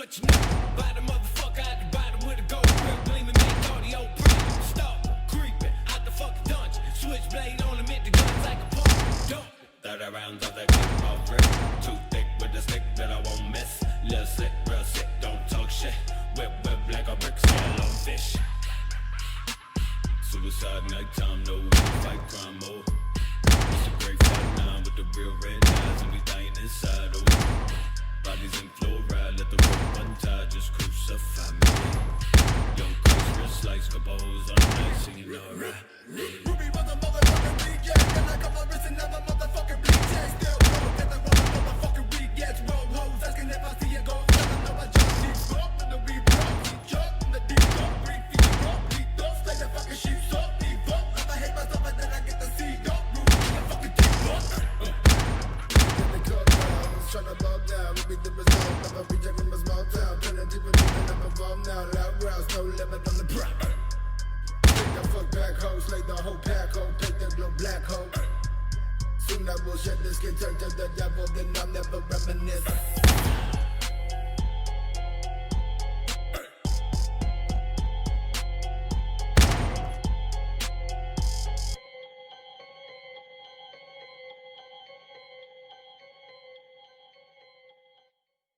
what you know about the motherfucker at the bottom with a gold grill gleaming, make audio print. Stop creeping out the fucking dungeon. Switchblade on him, hit the guns like a pump. Dump 30 rounds of that gun off rip. Too thick with the stick that I won't miss. Little sick, real sick, don't talk shit. Whip like a brick, scale on fish. Suicide nighttime, no fight crime mode. It's a great fight now with the real red eyes and we dying inside. Oh, bodies in fluoride, let the rope untie, just crucify me. Young Chris, wrist like Scabo's on nice, and you know right. Ruby was a motherfucking reject, and I got my wrist and never motherfucking reject. Still go, get the motherfucking rejects. Roll hoes, asking if I see a gold. I know I just keep up in the reroll. We jump in the deep up, 3 feet up, we don't slay the fucking sheep, so deep up. I hate myself and then I get the seed up. Ruby, the fucking deep up. In the clubhouse, tryna ball down. Ruby the result of a reject from a small town. Turning deeper than I'm involved now. Loud rouse, no limit on the prop. Take the fuck back hoe, slay the whole pack hoe, take the glow black hoe. Soon I will shed the skin, turn to the devil, then I'll never reminisce.